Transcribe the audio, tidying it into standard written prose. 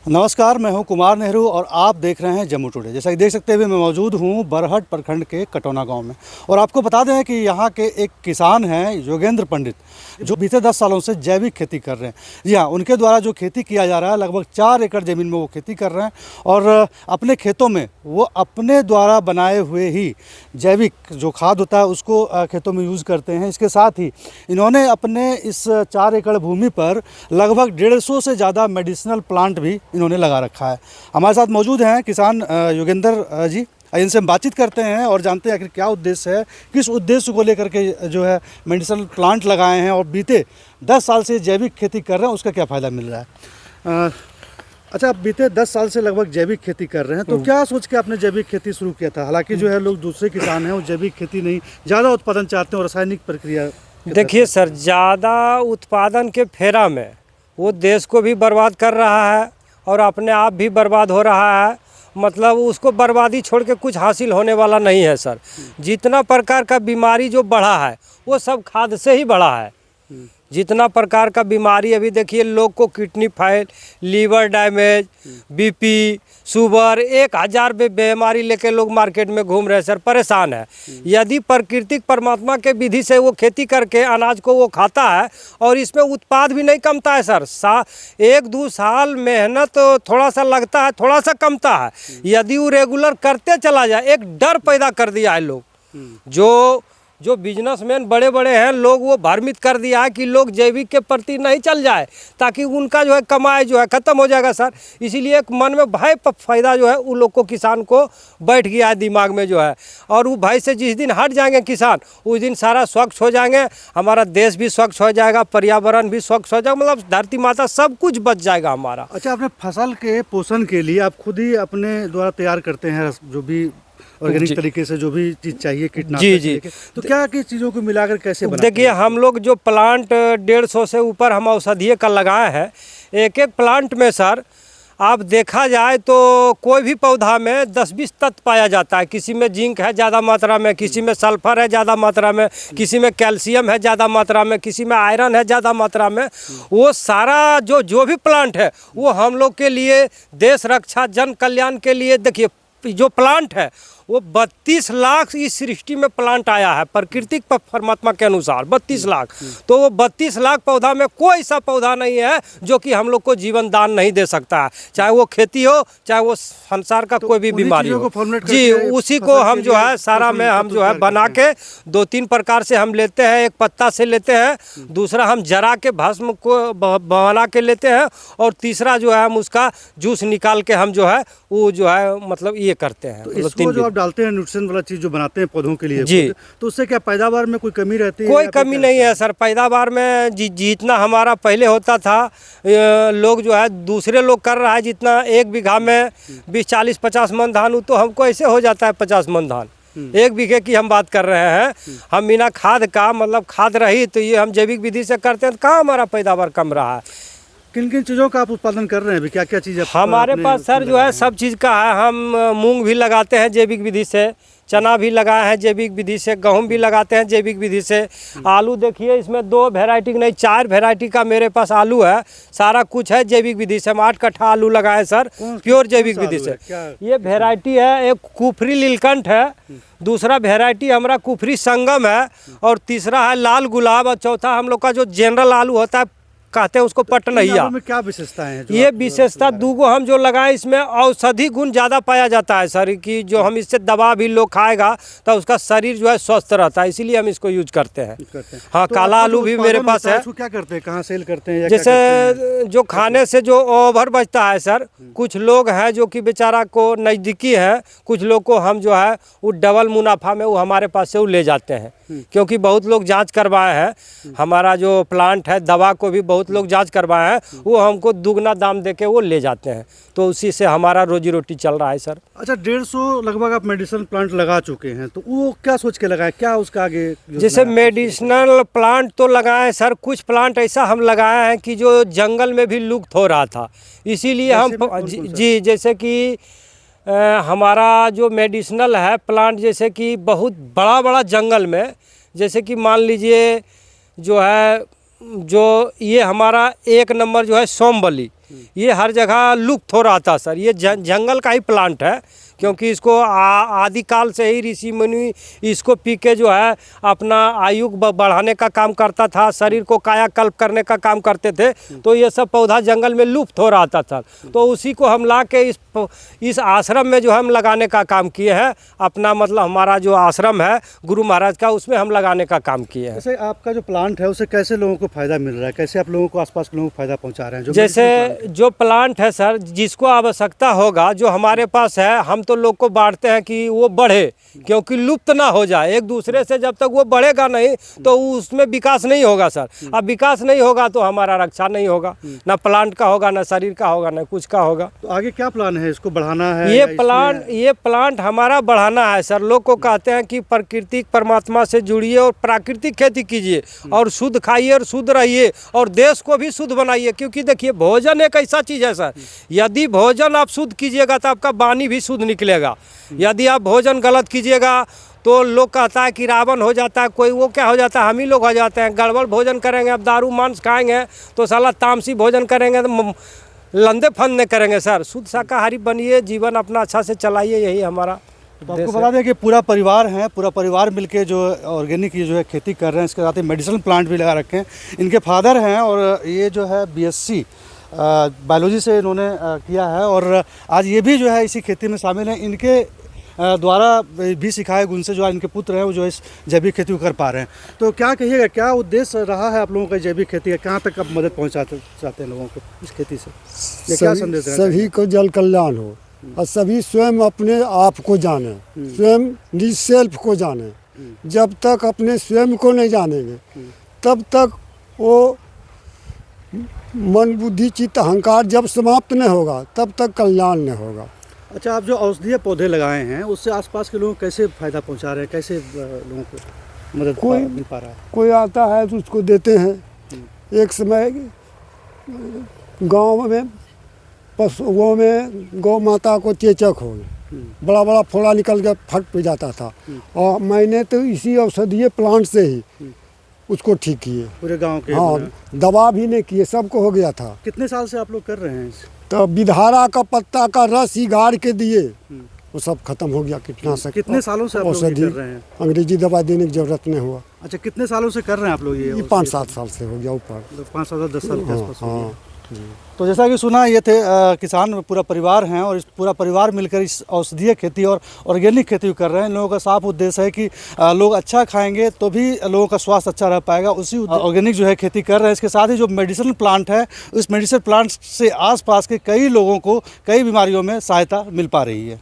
नमस्कार, मैं हूं कुमार नेहरू और आप देख रहे हैं जम्मू टुडे। जैसा कि देख सकते हैं मैं मौजूद हूं बरहट प्रखंड के कटौना गांव में और आपको बता दें कि यहां के एक किसान हैं योगेंद्र पंडित, जो बीते 10 सालों से जैविक खेती कर रहे हैं। जी हाँ, उनके द्वारा जो खेती किया जा रहा है, लगभग 4 एकड़ ज़मीन में वो खेती कर रहे हैं और अपने खेतों में वो अपने द्वारा बनाए हुए ही जैविक जो खाद होता है उसको खेतों में यूज़ करते हैं। इसके साथ ही इन्होंने अपने इस 4 एकड़ भूमि पर लगभग 150 से ज़्यादा मेडिसिनल प्लांट भी इन्होंने लगा रखा है। हमारे साथ मौजूद हैं किसान योगेंद्र जी। इनसे हम बातचीत करते हैं और जानते हैं आखिर क्या उद्देश्य है, किस उद्देश्य को लेकर के जो है मेडिसिनल प्लांट लगाए हैं और बीते 10 साल से जैविक खेती कर रहे हैं, उसका क्या फ़ायदा मिल रहा है। अच्छा, आप बीते 10 साल से लगभग जैविक खेती कर रहे हैं, तो क्या सोच के आपने जैविक खेती शुरू किया था? हालांकि जो है लोग दूसरे किसान हैं वो जैविक खेती नहीं, ज़्यादा उत्पादन चाहते हैं और रासायनिक प्रक्रिया। देखिए सर, ज़्यादा उत्पादन के फेरा में वो देश को भी बर्बाद कर रहा है और अपने आप भी बर्बाद हो रहा है। मतलब उसको बर्बादी छोड़ के कुछ हासिल होने वाला नहीं है सर। जितना प्रकार का बीमारी जो बढ़ा है वो सब खाद से ही बढ़ा है। जितना प्रकार का बीमारी अभी देखिए, लोग को kidney fail, liver damage, BP, sugar, 1000 बीमारी लेके लोग मार्केट में घूम रहे हैं सर, परेशान है। यदि प्राकृतिक परमात्मा के विधि से वो खेती करके अनाज को वो खाता है और इसमें उत्पाद भी नहीं कमता है सर। 1-2 साल मेहनत थोड़ा सा लगता है, थोड़ा सा कमता है। यदि वो रेगुलर करते चला जाए, एक डर पैदा कर दिया है लोग। जो बिजनेसमैन बड़े बड़े हैं, लोग वो भ्रमित कर दिया है कि लोग जैविक के प्रति नहीं चल जाए, ताकि उनका जो है कमाई जो है ख़त्म हो जाएगा सर। इसीलिए एक मन में भय फायदा जो है उन लोग को, किसान को बैठ गया है दिमाग में जो है। और वो भय से जिस दिन हट जाएंगे किसान, उस दिन सारा स्वच्छ हो जाएंगे, हमारा देश भी स्वच्छ हो जाएगा, पर्यावरण भी स्वच्छ हो जाएगा, मतलब धरती माता सब कुछ बच जाएगा हमारा। अच्छा, अपने फसल के पोषण के लिए आप खुद ही अपने द्वारा तैयार करते हैं जो भी ऑर्गेनिक तरीके से जो भी चीज़ चाहिए, कीटनाशक? जी। तो क्या किस चीज़ों को मिलाकर कैसे बनाते हैं? देखिए, हम लोग जो प्लांट 150 से ऊपर हम औषधीय का लगाए हैं। एक एक प्लांट में सर आप देखा जाए तो कोई भी पौधा में 10-20 तत्व पाया जाता है। किसी में जिंक है ज़्यादा मात्रा में, किसी में सल्फर है ज़्यादा मात्रा में, किसी में कैल्शियम है ज़्यादा मात्रा में, किसी में आयरन है ज़्यादा मात्रा में। वो सारा जो भी प्लांट है वो हम लोग के लिए, देश रक्षा, जन कल्याण के लिए। देखिए, जो प्लांट है वो 32 लाख इस सृष्टि में प्लांट आया है प्राकृतिक परमात्मा के अनुसार, 32 लाख। तो वो 32 लाख पौधा में कोई सा पौधा नहीं है जो कि हम लोग को जीवन दान नहीं दे सकता है, चाहे वो खेती हो, चाहे वो संसार का कोई भी बीमारी हो। जी, उसी को हम जो है सारा में हम जो है बना के 2-3 प्रकार से हम लेते हैं। एक पत्ता से लेते हैं, दूसरा हम जरा के भस्म को बना के लेते हैं, और तीसरा जो है हम उसका जूस निकाल के हम जो है वो जो है मतलब ये करते हैं। तो डालते हैं न्यूट्रिशन वाला चीज़ जो बनाते हैं पौधों के लिए जी, तो उससे क्या पैदावार में कोई कमी रहती है? कोई कमी नहीं है सर। पैदावार में जितना हमारा पहले होता था, लोग जो है दूसरे लोग कर रहा है जितना 1 बीघा में 20-40-50 मन धान, तो हमको ऐसे हो जाता है 50 मन धान। 1 बीघे की हम बात कर रहे हैं। हम बिना खाद का, मतलब खाद रही तो ये हम जैविक विधि से करते हैं, तो कहाँ हमारा पैदावार कम रहा है। किन किन चीज़ों का आप उत्पादन कर रहे हैं अभी? क्या क्या चीज़ हमारे पास सर जो है सब चीज़ का है। हम मूंग भी लगाते हैं जैविक विधि से, चना भी लगाए हैं जैविक विधि से, गेहूं भी लगाते हैं जैविक विधि से। आलू देखिए, इसमें 2 वैरायटी नहीं 4 वैरायटी का मेरे पास आलू है। सारा कुछ है जैविक विधि से। हम 8 कट्ठा आलू लगाए सर, प्योर जैविक विधि से। ये वैरायटी है, एक कुफरी लीलकंठ है, दूसरा वैरायटी हमारा कुफरी संगम है, और तीसरा है लाल गुलाब, और चौथा हम लोग का जो जनरल आलू होता है, कहते हैं उसको पटनहिया। में क्या विशेषताएं हैं? ये विशेषता 2 हम जो लगाए, इसमें औषधि गुण ज़्यादा पाया जाता है सर, कि जो हम इससे दवा भी लोग खाएगा तो उसका शरीर जो है स्वस्थ रहता है, इसीलिए हम इसको यूज करते हैं। हाँ, तो काला आलू भी मेरे पास है। क्या करते हैं, कहाँ सेल करते हैं? जैसे जो खाने से जो ओवर बचता है सर, कुछ लोग हैं जो कि बेचारा को नज़दीकी है, कुछ लोग को हम जो है वो डबल मुनाफा में वो हमारे पास से वो ले जाते हैं। क्योंकि बहुत लोग जांच करवाए हैं, हमारा जो प्लांट है दवा को भी बहुत लोग जांच करवाए हैं, वो हमको दुगना दाम देके वो ले जाते हैं, तो उसी से हमारा रोजी रोटी चल रहा है सर। अच्छा, 150 लगभग आप मेडिसिनल प्लांट लगा चुके हैं, तो वो क्या सोच के लगाए, क्या उसका आगे? जैसे मेडिसिनल प्लांट तो लगाए सर, कुछ प्लांट ऐसा हम लगाए हैं कि जो जंगल में भी लुप्त हो रहा था, इसीलिए हम जी, जैसे कि हमारा जो मेडिसिनल है प्लांट, जैसे कि बहुत बड़ा बड़ा जंगल में, जैसे कि मान लीजिए जो है, जो ये हमारा 1 नंबर जो है सोमबली, ये हर जगह लुप्त हो रहा था सर। ये जंगल का ही प्लांट है, क्योंकि इसको आदिकाल से ही ऋषि मुनि इसको पी के जो है अपना आयु बढ़ाने का काम करता था, शरीर को कायाकल्प करने का काम करते थे। तो ये सब पौधा जंगल में लुप्त हो रहा था सर। तो उसी को हम ला के इस आश्रम में जो हम लगाने का काम किए हैं। अपना मतलब हमारा जो आश्रम है गुरु महाराज का, उसमें हम लगाने का काम किए हैं। जैसे आपका जो प्लांट है उससे कैसे लोगों को फ़ायदा मिल रहा है, कैसे आप लोगों को आसपास के लोगों को फ़ायदा पहुंचा रहे हैं? जैसे जो प्लांट है सर, जिसको आवश्यकता होगा जो हमारे पास है, हम तो लोग को बांटते हैं कि वो बढ़े, क्योंकि लुप्त ना हो जाए एक दूसरे से। जब तक वो बढ़ेगा नहीं तो उसमें विकास नहीं होगा सर। अब विकास नहीं होगा तो हमारा रक्षा नहीं होगा, ना प्लांट का होगा, ना शरीर का होगा, ना कुछ का होगा। तो आगे क्या प्लान है, इसको बढ़ाना है? ये प्लांट हमारा बढ़ाना है सर। लोग को कहते हैं कि प्राकृतिक परमात्मा से जुड़िए और प्राकृतिक खेती कीजिए और शुद्ध खाइए और शुद्ध रहिए और देश को भी शुद्ध बनाइए। क्योंकि देखिए, भोजन एक ऐसा चीज़ है सर, यदि भोजन आप शुद्ध कीजिएगा तो आपका वाणी भी शुद्ध निकलेगा। यदि आप भोजन गलत कीजिएगा तो लोग कहता है कि रावण हो जाता है कोई, वो क्या हो जाता है, हम ही लोग हो जाते हैं। गड़बड़ भोजन करेंगे, अब दारू मांस खाएंगे तो साला तामसी भोजन करेंगे तो लंदे फंदे करेंगे सर। शुद्ध शाकाहारी बनिए, जीवन अपना अच्छा से चलाइए, यही हमारा। तो आपको बता दें कि पूरा परिवार है, पूरा परिवार मिलके जो ऑर्गेनिक ये जो है खेती कर रहे हैं। इसके साथ ही मेडिसिनल प्लांट भी लगा रखे हैं। इनके फादर हैं और ये जो है BSc बायोलॉजी से इन्होंने किया है और आज ये भी जो है इसी खेती में शामिल हैं। इनके द्वारा भी सिखाए गुण से जो इनके पुत्र हैं वो जो इस जैविक खेती को कर पा रहे हैं। तो क्या कहिएगा, क्या उद्देश्य रहा है आप लोगों का जैविक खेती का? कहाँ तक आप मदद पहुँचाते चाहते हैं लोगों को इस खेती से? ये क्या संदेश देना चाहिए? सभी को जल कल्याण हो और सभी स्वयं अपने आप को जाने, स्वयं निज सेल्फ को जाने। जब तक अपने स्वयं को नहीं जानेंगे तब तक वो मन बुद्धि चित्त अहंकार जब समाप्त नहीं होगा तब तक कल्याण नहीं होगा। अच्छा, आप जो औषधीय पौधे लगाए हैं उससे आसपास के लोगों को कैसे फ़ायदा पहुंचा रहे हैं, कैसे लोगों को मदद मिल पा रहा है? कोई आता है तो उसको देते हैं। एक समय गांव में पशुओं में गौ माता को चेचक हो गया, बड़ा बड़ा फोड़ा निकल के फट पे जाता था और मैंने तो इसी औषधीय प्लांट से ही उसको ठीक किए पूरे गांव के। हाँ, दवा भी नहीं किए, सबको हो गया था। कितने साल से आप लोग कर रहे हैं? तो विधारा का पत्ता का रस ही गाड़ के दिए, वो सब खत्म हो गया। कीटनाशक कितने सालों से आप लोग ये कर रहे हैं? अंग्रेजी दवा देने की जरूरत नहीं हुआ। अच्छा, कितने सालों से कर रहे हैं आप लोग ये? 5-7 साल से हो गया ऊपर, 5-10 साल के आसपास हो गया। तो जैसा कि सुना, ये थे किसान पूरा परिवार हैं और इस पूरा परिवार मिलकर इस औषधीय खेती और ऑर्गेनिक खेती कर रहे हैं। इन लोगों का साफ उद्देश्य है कि लोग अच्छा खाएंगे तो भी लोगों का स्वास्थ्य अच्छा रह पाएगा, उसी ऑर्गेनिक जो है खेती कर रहे हैं। इसके साथ ही जो मेडिसिनल प्लांट है, उस मेडिसिनल प्लांट से आसपास के कई लोगों को कई बीमारियों में सहायता मिल पा रही है।